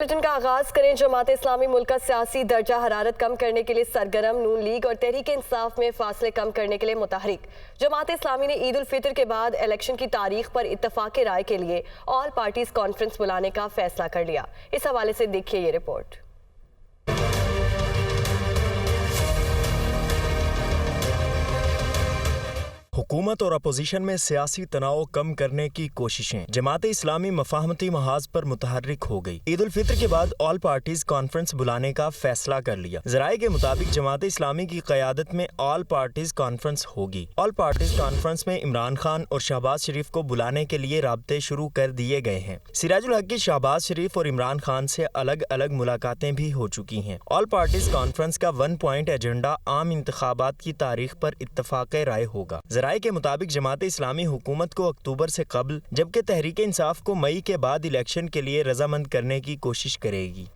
Bulletin का आगाज करें। जमात इस्लामी मुल्क का सियासी दर्जा हरारत कम करने के लिए सरगर्म। नून लीग और तहरीक इंसाफ में फासले कम करने के लिए मुतहरिक। जमात इस्लामी ने ईद उल फितर के बाद इलेक्शन की तारीख पर इत्तफाक राय के लिए ऑल पार्टीज कॉन्फ्रेंस बुलाने का फैसला कर लिया। इस हवाले से देखिए ये रिपोर्ट। हुकूमत और अपोजिशन में सियासी तनाव कम करने की कोशिशें। जमात इस्लामी मफाहमती महाज पर मुतहर्रिक हो गई। ईद उल फितर के बाद ऑल पार्टीज कॉन्फ्रेंस बुलाने का फैसला कर लिया। जराये के मुताबिक जमात इस्लामी की क़यादत में ऑल पार्टीज कॉन्फ्रेंस होगी। ऑल पार्टीज कॉन्फ्रेंस में इमरान खान और शहबाज शरीफ को बुलाने के लिए राब्ते शुरू कर दिए गए हैं। सिराजुल हक की शहबाज शरीफ और इमरान खान से अलग अलग मुलाकातें भी हो चुकी हैं। ऑल पार्टीज कॉन्फ्रेंस का 1 पॉइंट एजेंडा आम इंतखाबात की तारीख पर इत्तफाक राय होगा। जराये के मुताबिक जमात इस्लामी हुकूमत को अक्टूबर से कबल जबकि तहरीक इंसाफ को मई के बाद इलेक्शन के लिए रजामंद करने की कोशिश करेगी।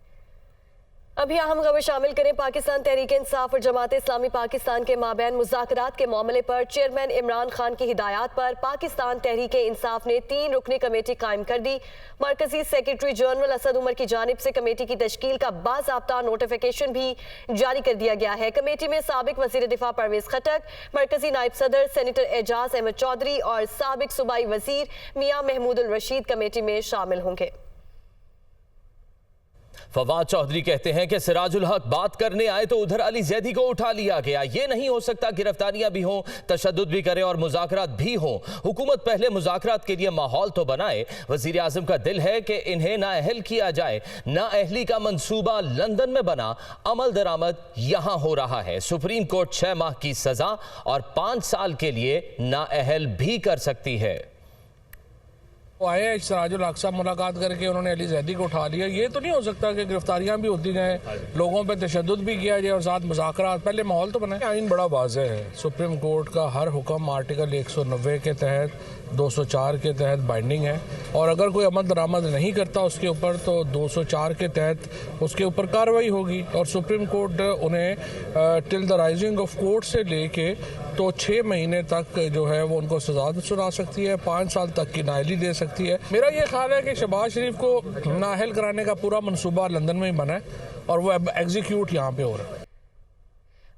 अभी अहम खबर शामिल करें। पाकिस्तान तहरीक इंसाफ और जमात इस्लामी पाकिस्तान के माबैन मुज़ाकरात के मामले पर चेयरमैन इमरान खान की हिदायत पर पाकिस्तान तहरीक इंसाफ ने 3 रुकनी कमेटी कायम कर दी। मरकजी सेक्रेटरी जनरल असद उमर की जानिब से कमेटी की तश्कील का बाज़ाब्ता नोटिफिकेशन भी जारी कर दिया गया है। कमेटी में साबिक वज़ीर दिफा परवेज खटक, मरकजी नायब सदर सेनेटर एजाज अहमद चौधरी और साबिक सूबाई वज़ीर मियां महमूद उल रशीद कमेटी में शामिल होंगे। फवाद चौधरी कहते हैं कि सिराजुल हक बात करने आए तो उधर अली जैदी को उठा लिया गया। ये नहीं हो सकता, गिरफ्तारियां भी हों, तशद्दुद भी करे और मुज़ाकरात भी हों। हुकूमत पहले मुज़ाकरात के लिए माहौल तो बनाए। वज़ीर आज़म का दिल है कि इन्हें नाअहल किया जाए। नाअहली का मंसूबा लंदन में बना, अमल दरामद यहां हो रहा है। सुप्रीम कोर्ट 6 माह की सजा और 5 साल के लिए नाअहल भी कर सकती है। आए सिराजुल हक साहब मुलाकात करके उन्होंने अली जैदी को उठा लिया। ये तो नहीं हो सकता कि गिरफ्तारियां भी होती जाएं, लोगों पे तशद्दुद भी किया जाए और साथ मुज़ाकरात। पहले माहौल तो बनाए। आइन बड़ा वाज़ेह है। सुप्रीम कोर्ट का हर हुक्म आर्टिकल 190 के तहत 204 के तहत बाइंडिंग है और अगर कोई अमल दरामद नहीं करता उसके ऊपर तो 204 के तहत उसके ऊपर कार्रवाई होगी। और सुप्रीम कोर्ट उन्हें till the rising of court से लेके तो 6 महीने तक जो है वो उनको सजा सुना सकती है, 5 साल तक की नाअहली दे सकती है। मेरा ये ख्याल है कि शहबाज शरीफ को नाअहल कराने का पूरा मनसूबा लंदन में ही बना है और वो अब एग्जीक्यूट यहाँ पे हो रहा है।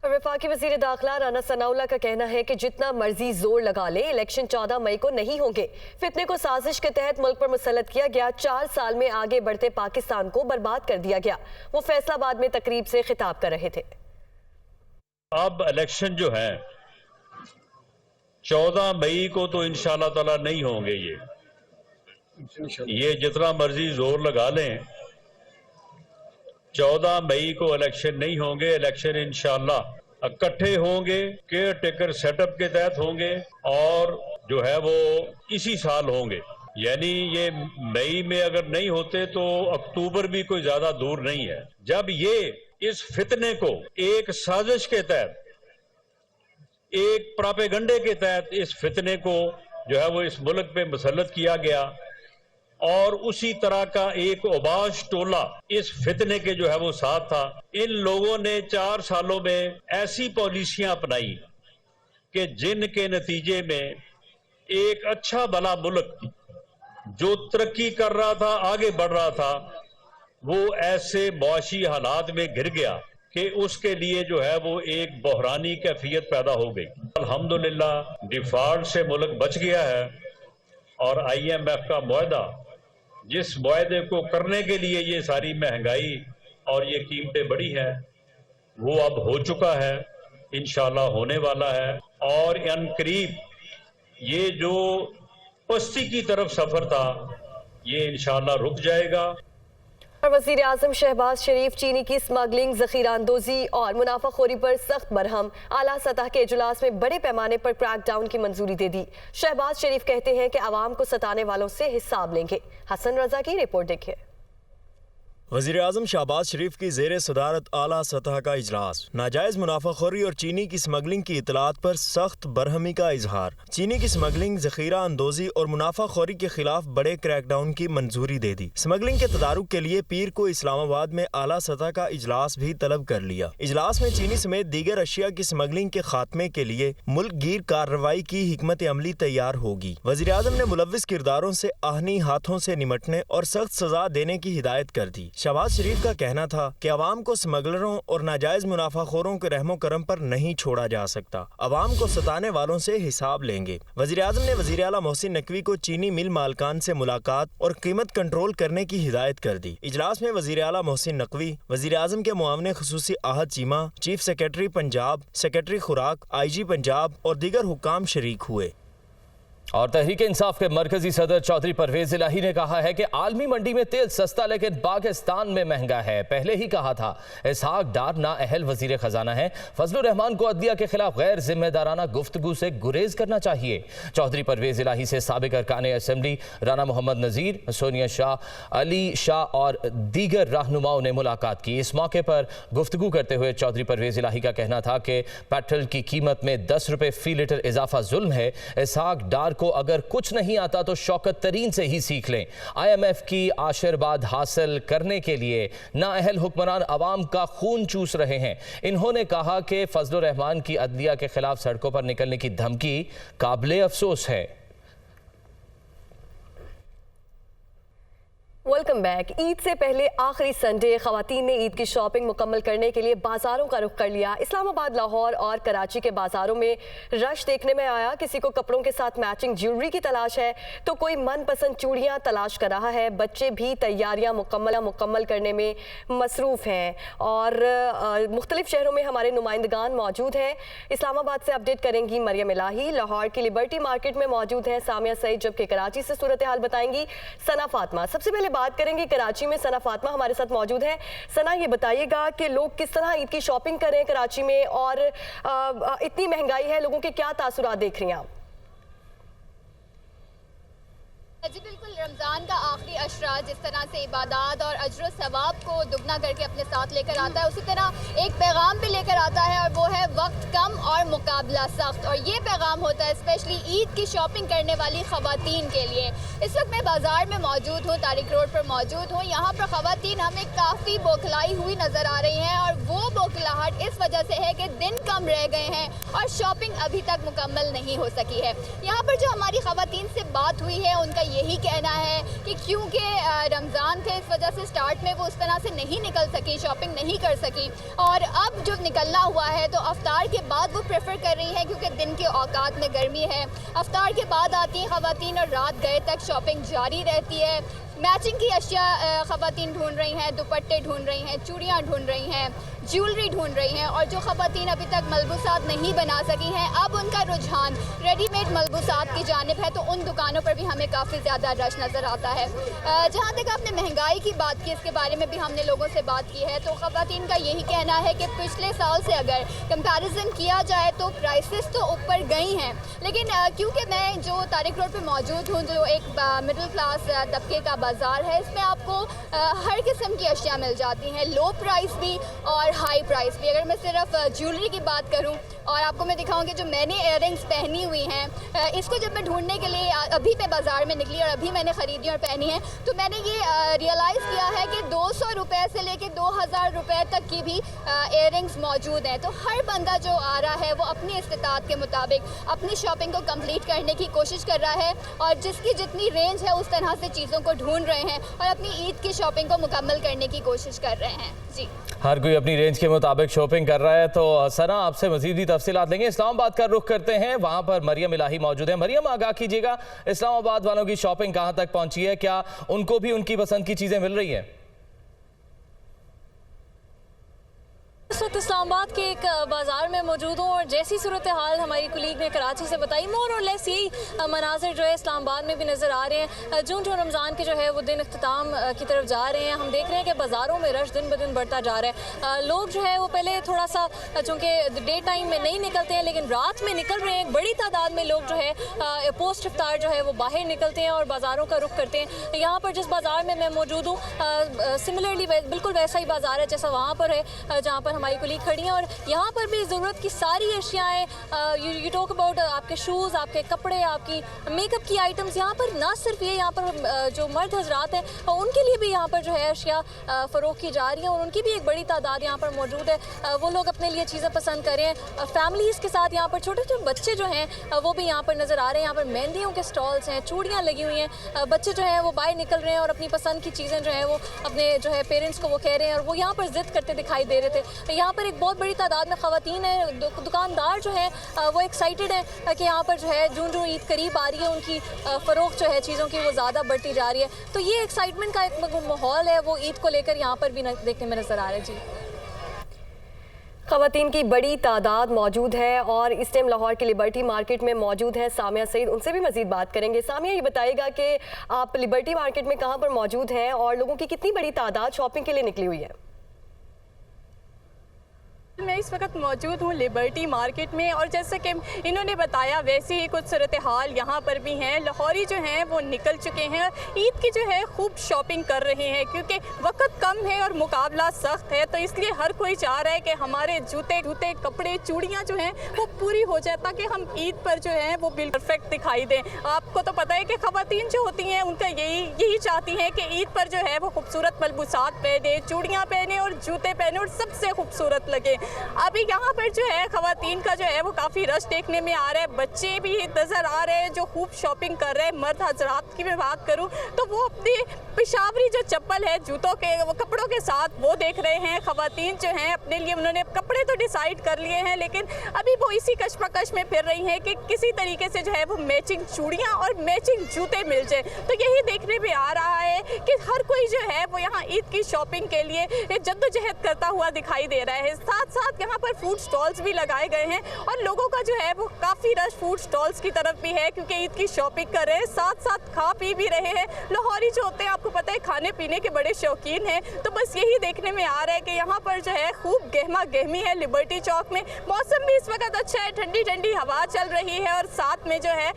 वफाकी वज़ीर दाखिला राना सनाउल्लाह का कहना है कि जितना मर्जी जोर लगा ले, इलेक्शन 14 मई को नहीं होंगे। फितने को साजिश के तहत मुल्क पर मुसल्लत किया गया। 4 साल में आगे बढ़ते पाकिस्तान को बर्बाद कर दिया गया। वो फैसलाबाद में तकरीब से खिताब कर रहे थे। अब इलेक्शन जो है 14 मई को तो इंशाल्लाह ताला नहीं होंगे। ये जितना मर्जी जोर लगा लें, 14 मई को इलेक्शन नहीं होंगे। इलेक्शन इंशाल्लाह इकट्ठे होंगे, केयर टेकर सेटअप के तहत होंगे और जो है वो इसी साल होंगे। यानी ये मई में अगर नहीं होते तो अक्टूबर भी कोई ज्यादा दूर नहीं है। जब ये इस फितने को एक साजिश के तहत, एक प्रोपेगंडे के तहत इस फितने को जो है वो इस मुल्क पे मुसल्लत किया गया और उसी तरह का एक ओबाश टोला इस फितने के जो है वो साथ था। इन लोगों ने 4 सालों में ऐसी पॉलिसियां अपनाई कि जिनके नतीजे में एक अच्छा भला मुल्क जो तरक्की कर रहा था, आगे बढ़ रहा था, वो ऐसे मुआशी हालात में घिर गया कि उसके लिए जो है वो एक बहरानी कैफियत पैदा हो गई। अल्हम्दुलिल्लाह डिफॉल्ट से मुल्क बच गया है और IMF का मुआहदा, जिस मुआहदे को करने के लिए ये सारी महंगाई और ये कीमतें बढ़ी हैं, वो अब हो चुका है, इंशाल्लाह होने वाला है। और अनकरीब ये जो पस्ती की तरफ सफर था ये इंशाल्लाह रुक जाएगा। वज़ीर आज़म शहबाज शरीफ चीनी की स्मगलिंग, ज़ख़ीराअंदोज़ी और मुनाफाखोरी पर सख्त बरहम। आला सतह के इजलास में बड़े पैमाने पर क्रैकडाउन की मंजूरी दे दी। शहबाज शरीफ कहते हैं कि आवाम को सताने वालों से हिसाब लेंगे। हसन रजा की रिपोर्ट देखिए। वज़ीर आज़म शहबाज शरीफ की ज़ेर सदारत आला सतह का इजलास। नाजायज़ मुनाफाखोरी और चीनी की स्मगलिंग की इतलात पर सख्त बरहमी का इजहार। चीनी की स्मगलिंग, ज़ख़ीरा अंदोज़ी और मुनाफाखोरी के खिलाफ बड़े क्रैकडाउन की मंजूरी दे दी। स्मगलिंग के तदारुक के लिए पीर को इस्लामाबाद में आला सतह का इजलास भी तलब कर लिया। इजलास में चीनी समेत दीगर अशिया की स्मगलिंग के खात्मे के लिए मुल्क गिर कार्रवाई की हिकमत अमली तैयार होगी। वज़ीर आज़म ने मुलव्विस किरदारों से आहनी हाथों से निमटने और सख्त सजा देने की हिदायत कर दी। शहबाज शरीफ का कहना था कि अवाम को स्मगलरों और नाजायज मुनाफाखोरों के रहमो करम पर नहीं छोड़ा जा सकता, अवाम को सताने वालों से हिसाब लेंगे। वज़ीर आज़म ने वज़ीर आला मोहसिन नकवी को चीनी मिल मालकान से मुलाकात और कीमत कंट्रोल करने की हिदायत कर दी। इजलास में वज़ीर आला मोहसिन नकवी, वज़ीर आज़म के मुआवने खुसूसी Ahad Cheema, chief secretary Punjab, secretary खुराक, IG पंजाब और दीगर हुक्काम शरीक हुए। और तहरीक इंसाफ के मरकजी सदर चौधरी परवेज इलाही ने कहा है कि आलमी मंडी में तेल सस्ता लेकिन पाकिस्तान में महंगा है। पहले ही कहा था इसहाक डार नाअहल वजीर खजाना है, फजलुर रहमान को अदलिया के खिलाफ गैर जिम्मेदाराना गुफ्तगू से गुरेज करना चाहिए। चौधरी परवेज इलाही से साबिक अरकान असेंबली राना मोहम्मद नज़ीर, सोनिया शाह, अली शाह और दीगर रहनुमाओं ने मुलाकात की। इस मौके पर गुफ्तगू करते हुए चौधरी परवेज इलाही का कहना था कि पेट्रोल की कीमत में 10 रुपये फी लीटर इजाफा जुल्म है। इसहाक डार को अगर कुछ नहीं आता तो शौकत तरीन से ही सीख लें। IMF की आशीर्वाद हासिल करने के लिए नाअहल हुक्मरान अवाम का खून चूस रहे हैं। इन्होंने कहा कि फजलुर रहमान की अदलिया के खिलाफ सड़कों पर निकलने की धमकी काबिले अफसोस है। Welcome back. ईद से पहले आखिरी संडे खवातीन ने ईद की शॉपिंग मुकम्मल करने के लिए बाजारों का रुख कर लिया। इस्लामाबाद, लाहौर और कराची के बाजारों में रश देखने में आया। किसी को कपड़ों के साथ मैचिंग ज्वेलरी की तलाश है तो कोई मनपसंद चूड़ियां तलाश कर रहा है। बच्चे भी तैयारियां मुकम्मल करने में मसरूफ़ हैं और मुख्तलिफ शहरों में हमारे नुमाइंदगान मौजूद हैं। इस्लामाबाद से अपडेट करेंगी मरियम इलाही, लाहौर की लिबर्टी मार्केट में मौजूद हैं सामिया सईद, जबकि कराची से सूरत हाल बताएंगी सना फातिमा। सबसे पहले बात करेंगे कराची में, सना फातिमा हमारे साथ मौजूद है। सना, ये बताइएगा कि लोग किस तरह ईद की शॉपिंग कर रहे हैं कराची में और इतनी महंगाई है, लोगों के क्या तासुरात देख रही हैं आप? जी बिल्कुल, रमज़ान का आखिरी अशरा जिस तरह से इबादत और अजर सवाब को दुगना करके अपने साथ लेकर आता है, उसी तरह एक पैगाम भी लेकर आता है और वो है वक्त कम और मुकाबला सख्त। और ये पैगाम होता है स्पेशली ईद की शॉपिंग करने वाली ख़वातीन के लिए। इस वक्त मैं बाज़ार में मौजूद हूँ, तारिक रोड पर मौजूद हूँ। यहाँ पर ख़वातीन हमें काफ़ी बौखलाई हुई नज़र आ रही हैं और वो बौखलाहट इस वजह से है कि दिन कम रह गए हैं और शॉपिंग अभी तक मुकम्मल नहीं हो सकी है। यहाँ पर जो हमारी ख़वातीन से बात हुई है उनका यही कहना है कि क्योंकि रमज़ान थे इस वजह से स्टार्ट में वो उस तरह से नहीं निकल सकी, शॉपिंग नहीं कर सकी और अब जब निकलना हुआ है तो अफ्तार के बाद वो प्रेफर कर रही हैं क्योंकि दिन के औकात में गर्मी है। अफ्तार के बाद आती हैं ख़वातीन और रात गए तक शॉपिंग जारी रहती है। मैचिंग की अशिया ख़वातीन ढूंढ रही हैं, दुपट्टे ढूंढ रही हैं, चूड़ियाँ ढूंढ रही हैं, ज्वेलरी ढूंढ रही हैं और जो ख़वातीन अभी तक मलबूसात नहीं बना सकी हैं अब उनका रुझान रेडीमेड मलबूसात की जानिब है, तो उन दुकानों पर भी हमें काफ़ी ज़्यादा रश नज़र आता है। जहाँ तक आपने महंगाई की बात की, इसके बारे में भी हमने लोगों से बात की है, तो ख़वातीन का यही कहना है कि पिछले साल से अगर कंपैरिजन किया जाए तो प्राइसेस तो ऊपर गई हैं, लेकिन क्योंकि मैं जो तारिक रोड पर मौजूद हूँ, जो एक मिडिल क्लास तबके का बाज़ार है, इसमें आपको हर किस्म की अशिया मिल जाती हैं, लो प्राइस भी और हाई प्राइस भी। अगर मैं सिर्फ ज्वेलरी की बात करूं और आपको मैं दिखाऊं कि जो मैंने इयररिंग्स पहनी हुई हैं, इसको जब मैं ढूंढने के लिए अभी मैं बाज़ार में निकली और अभी मैंने ख़रीदी और पहनी है, तो मैंने ये रियलाइज़ किया है कि 200 रुपये से लेके 2000 रुपये तक की भी इयररिंग्स मौजूद हैं। तो हर बंदा जो आ रहा है वो अपनी इस्तिताअत के मुताबिक अपनी शॉपिंग को कंप्लीट करने की कोशिश कर रहा है और जिसकी जितनी रेंज है उस तरह से चीज़ों को ढूंढ रहे हैं और अपनी ईद की शॉपिंग को मुकम्मल करने की कोशिश कर रहे हैं। जी, हर कोई अपनी रेंज के मुताबिक शॉपिंग कर रहा है। तो सना, आपसे मजीद भी तफसीलात लेंगे। इस्लामाबाद का रुख करते हैं, वहां पर मरियम इलाही मौजूद है। मरियम, आगाह कीजिएगा, इस्लामाबाद वालों की शॉपिंग कहां तक पहुंची है? क्या उनको भी उनकी पसंद की चीजें मिल रही हैं? इस वक्त इस्लामाबाद के एक बाज़ार में मौजूद हूँ और जैसी सूरत हाल हमारी कुलीग ने कराची से बताई, मोर और लेस यही मनाजिर जो है इस्लामाबाद में भी नज़र आ रहे हैं। जो रमज़ान के जो है वो दिन अख्ताम की तरफ जा रहे हैं, हम देख रहे हैं कि बाज़ारों में रश दिन ब दिन बढ़ता जा रहा है। लोग जो है वो पहले थोड़ा सा चूँकि डे टाइम में नहीं निकलते हैं, लेकिन रात में निकल रहे हैं। एक बड़ी तादाद में लोग जो है पोस्ट इफ्तार जो है वो बाहर निकलते हैं और बाज़ारों का रुख करते हैं। यहाँ पर जिस बाज़ार में मैं मौजूद हूँ सिमिलरली बिल्कुल वैसा ही बाज़ार है जैसा वहाँ पर है, जहाँ पर हमारी हमारी कुलीग खड़ी हैं और यहाँ पर भी ज़रूरत की सारी अशियाएँ, यू टॉक अबाउट आपके शूज़, आपके कपड़े, आपकी मेकअप की आइटम्स, यहाँ पर ना सिर्फ ये, यहाँ पर जो मर्द हजरात हैं उनके लिए भी यहाँ पर जो है अशिया फ़रोख्त की जा रही हैं और उनकी भी एक बड़ी तादाद यहाँ पर मौजूद है। वो लोग अपने लिए चीज़ें पसंद कर रहे हैं। फैमिलीज़ के साथ यहाँ पर छोटे छोटे बच्चे जो हैं वो भी यहाँ पर नज़र आ रहे हैं। यहाँ पर मेहंदियों के स्टॉल्स हैं, चूड़ियाँ लगी हुई हैं, बच्चे जो हैं वो बाहर निकल रहे हैं और अपनी पसंद की चीज़ें जो हैं वो अपने जो है पेरेंट्स को वो कह रहे हैं और वो यहाँ पर ज़िद करते दिखाई दे रहे थे। यहाँ पर एक बहुत बड़ी तादाद में ख़वातीन हैं, दुकानदार जो हैं वो एक्साइटेड हैं कि यहाँ पर जो है जून ईद करीब आ रही है, उनकी फ़रोख्त जो है चीज़ों की वो ज़्यादा बढ़ती जा रही है। तो ये एक्साइटमेंट का एक माहौल है वो ईद को लेकर यहाँ पर भी देखने में नज़र आ रहा है। जी, ख़वातीन की बड़ी तादाद मौजूद है और इस टाइम लाहौर की लिबर्टी मार्केट में मौजूद है सामिया सईद, उनसे भी मज़ीद बात करेंगे। सामिया, ये बताइएगा कि आप लिबर्टी मार्केट में कहाँ पर मौजूद हैं और लोगों की कितनी बड़ी तादाद शॉपिंग के लिए निकली हुई है? मैं इस वक्त मौजूद हूँ लिबर्टी मार्केट में और जैसे कि इन्होंने बताया वैसे ही कुछ सूरत हाल यहाँ पर भी हैं। लाहौरी जो हैं वो निकल चुके हैं और ईद की जो है खूब शॉपिंग कर रहे हैं क्योंकि वक्त कम है और मुकाबला सख्त है, तो इसलिए हर कोई चाह रहा है कि हमारे जूते कपड़े चूड़ियाँ जो हैं वो पूरी हो जाए ताकि हम ईद पर जो है वो बिल्कुल परफेक्ट दिखाई दें। आपको तो पता है कि ख़वातीन जो होती हैं उनका यही चाहती हैं कि ईद पर जो है वो खूबसूरत मलबूसात पहने, चूड़ियाँ पहने और जूते पहने और सबसे खूबसूरत लगे। अभी यहाँ पर जो है ख़वातीन का जो है वो काफ़ी रश देखने में आ रहा है, बच्चे भी नज़र आ रहे हैं जो खूब शॉपिंग कर रहे हैं। मर्द हजरात की मैं बात करूँ तो वो अपनी पेशावरी जो चप्पल है जूतों के वो कपड़ों के साथ वो देख रहे हैं। ख़वातीन जो हैं अपने लिए उन्होंने कपड़े तो डिसाइड कर लिए हैं लेकिन अभी वो इसी कशमकश में फिर रही हैं कि किसी तरीके से जो है वो मैचिंग चूड़ियाँ और मैचिंग जूते मिल जाए। तो यही देखने में आ रहा है कि हर कोई जो है वो यहाँ ईद की शॉपिंग के लिए जद्दोजहद करता हुआ दिखाई दे रहा है। साथ साथ यहाँ पर फूड स्टॉल्स भी लगाए गए हैं और लोगों का जो है वो काफ़ी रश फूड स्टॉल्स की तरफ भी है क्योंकि ईद की शॉपिंग कर रहे हैं, साथ साथ खा पी भी रहे हैं। लाहौरी जो होते हैं आपको पता है खाने पीने के बड़े शौकीन हैं, तो बस यही देखने में आ रहा है कि यहाँ पर जो है खूब गहमा गहमी है लिबर्टी चौक में। मौसम भी इस वक्त अच्छा है, ठंडी ठंडी हवा चल रही है और साथ में जो है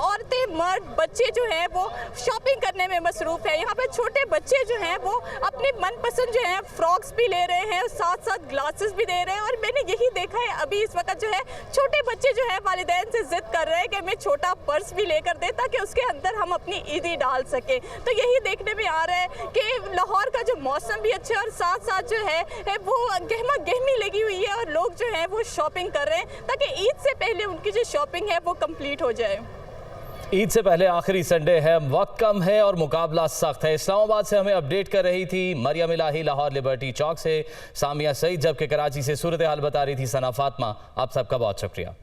औरतें मर्द बच्चे जो हैं वो शॉपिंग करने में मसरूफ़ है। यहाँ पर छोटे बच्चे जो हैं वो अपने मनपसंद जो है फ्रॉक्स भी ले रहे हैं और साथ साथ ग्लासेस भी दे रहे हैं। और मैंने यही देखा है अभी इस वक्त जो है छोटे बच्चे जो है वालिदैन से जिद कर रहे हैं कि मैं छोटा पर्स भी लेकर दे ताकि उसके अंदर हम अपनी ईदी डाल सकें। तो यही देखने में आ रहा है कि लाहौर का जो मौसम भी अच्छा है और साथ साथ जो है वो गहमा गहमी लगी हुई है और लोग जो है वो शॉपिंग कर रहे हैं ताकि ईद से पहले उनकी जो शॉपिंग है वो कंप्लीट हो जाए। ईद से पहले आखिरी संडे है, वक्त कम है और मुकाबला सख्त है। इस्लामाबाद से हमें अपडेट कर रही थी मरियम इलाही लाहौर लिबर्टी चौक से सामिया सईद, जबकि कराची से सूरत हाल बता रही थी सना फातिमा। आप सबका बहुत शुक्रिया।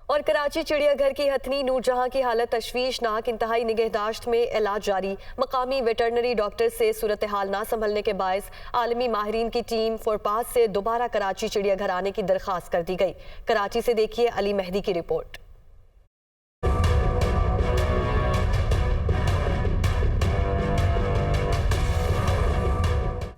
और कराची चिड़ियाघर की हथनी नूरजहां की हालत तशवीशनाक, इंतहाई निगहदाश्त में इलाज जारी। मकामी वेटरनरी डॉक्टर से सूरत हाल ना संभलने के बायस आलमी माहिरीन की टीम फोरपास से दोबारा कराची चिड़ियाघर आने की दरख्वास्त कर दी गई। कराची से देखिए अली मेहदी की रिपोर्ट।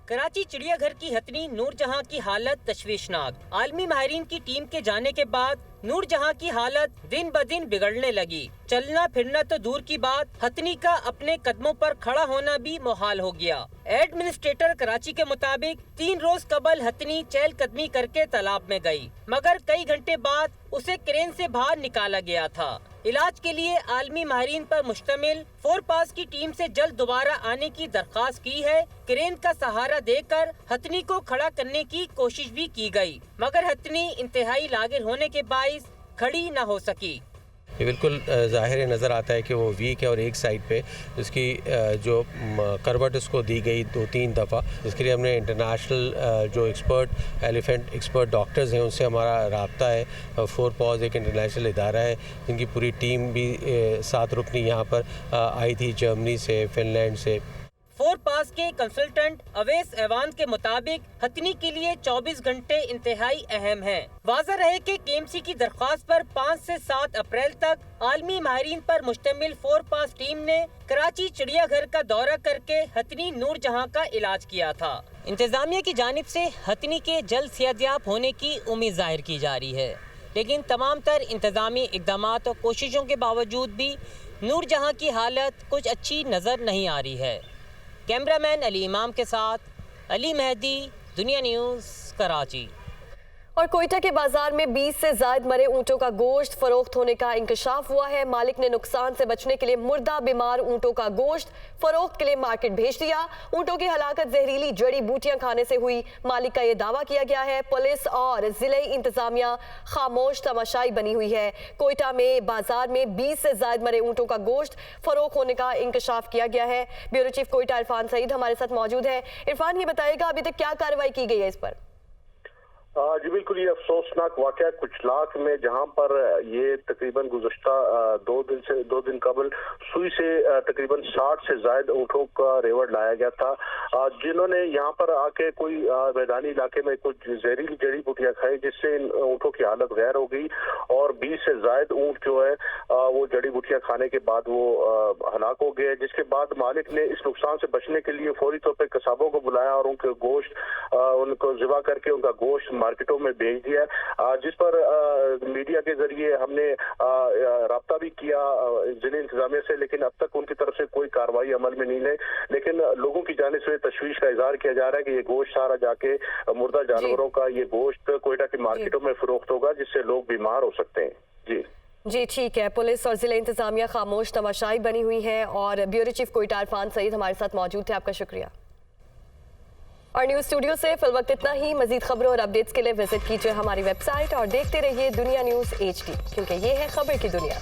कराची चिड़ियाघर की हथनी नूरजहां की हालत तशवीशनाक। आलमी माहिरीन की टीम के जाने के बाद नूरजहां की हालत दिन ब दिन बिगड़ने लगी। चलना फिरना तो दूर की बात, हथनी का अपने कदमों पर खड़ा होना भी मुहाल हो गया। एडमिनिस्ट्रेटर कराची के मुताबिक 3 रोज कबल हथनी चहलकदमी करके तालाब में गई, मगर कई घंटे बाद उसे क्रेन से बाहर निकाला गया था। इलाज के लिए आलमी माहिरीन पर मुश्तमिल फोरपास की टीम से जल्द दोबारा आने की दरख्वास्त की है। क्रेन का सहारा देकर हथनी को खड़ा करने की कोशिश भी की गई, मगर हथनी इंतहाई लागिर होने के बाइस खड़ी न हो सकी। ये बिल्कुल ज़ाहिर नज़र आता है कि वो वीक है और एक साइड पे उसकी जो करवट उसको दी गई 2-3 दफ़ा। इसके लिए हमने इंटरनेशनल जो एक्सपर्ट एलिफेंट एक्सपर्ट डॉक्टर्स हैं उनसे हमारा रब्ता है। फोरपास एक इंटरनेशनल इदारा है जिनकी पूरी टीम भी 7 रुकनी यहाँ पर आई थी, जर्मनी से, फिनलैंड से। फोरपास के कंसल्टेंट अवैस ऐवान के मुताबिक हथनी के लिए 24 घंटे इंतहाई अहम हैं। वाज़ा रहे कि केएमसी की दरख्वास्त पर 5 से 7 अप्रैल तक आलमी माहिरीन पर मुश्तमिल फोरपास टीम ने कराची चिड़ियाघर का दौरा करके हथनी नूरजहां का इलाज किया था। इंतजामिया की जानिब से हथनी के जल्द सेहतयाब होने की उम्मीद जाहिर की जा रही है, लेकिन तमाम तर इंतजामी इक़दाम और कोशिशों के बावजूद भी नूरजहां की हालत कुछ अच्छी नज़र नहीं आ रही है। कैमरामैन अली इमाम के साथ अली मेहदी, दुनिया न्यूज़, कराची। और कोयटा के बाजार में 20 से ज्यादा मरे ऊंटों का गोश्त फरोख्त होने का इंकशाफ हुआ है। मालिक ने नुकसान से बचने के लिए मुर्दा बीमार ऊंटों का गोश्त फरोख्त के लिए मार्केट भेज दिया। ऊंटों की हलाकत जहरीली जड़ी बूटियां खाने से हुई, मालिक का यह दावा किया गया है। पुलिस और जिले इंतजामिया खामोश तमाशाई बनी हुई है। कोयटा में बाजार में 20 से ज्यादा मरे ऊंटों का गोश्त फरोख्त होने का इंकशाफ किया गया है। ब्यूरो चीफ कोयटा इरफान सईद हमारे साथ मौजूद है। इरफान, ये बताएगा अभी तक क्या कार्रवाई की गई है इस पर? जी बिल्कुल, ये अफसोसनाक वाकया कुछ लाख में, जहां पर ये तकरीबन गुज़श्ता 2 दिन कबल सुई से तकरीबन 60 से ज्यादा ऊँटों का रेवड़ लाया गया था, जिन्होंने यहाँ पर आके कोई मैदानी इलाके में कुछ जहरीली जड़ी बूटियां खाई, जिससे इन ऊँटों की हालत गैर हो गई और 20 से ज्यादा ऊँट जो है वो जड़ी बूटियां खाने के बाद वो हलाक हो गए। जिसके बाद मालिक ने इस नुकसान से बचने के लिए फौरी तौर पर कसाबों को बुलाया और उनके गोश्त उनको ज़िबा करके उनका गोश्त मार्केटों में भेज दिया, जिस पर मीडिया के जरिए हमने राब्ता भी किया जिले इंतजामिया से, लेकिन अब तक उनकी तरफ से कोई कार्रवाई अमल में नहीं है। लेकिन लोगों की जानिब से तशवीश का इजहार किया जा रहा है कि ये गोश्त सारा जाके मुर्दा जानवरों का ये गोश्त कोयटा की मार्केटों में फरोख्त होगा, जिससे लोग बीमार हो सकते हैं। जी ठीक है। पुलिस और जिले इंतजामिया खामोश तमाशाई बनी हुई है और ब्यूरो चीफ कोयटा इरफान सईद हमारे साथ मौजूद थे, आपका शुक्रिया। और न्यूज़ स्टूडियो से फिल वक्त इतना ही। मजीद खबरों और अपडेट्स के लिए विजिट कीजिए हमारी वेबसाइट और देखते रहिए दुनिया न्यूज़ HD, क्योंकि ये है खबर की दुनिया।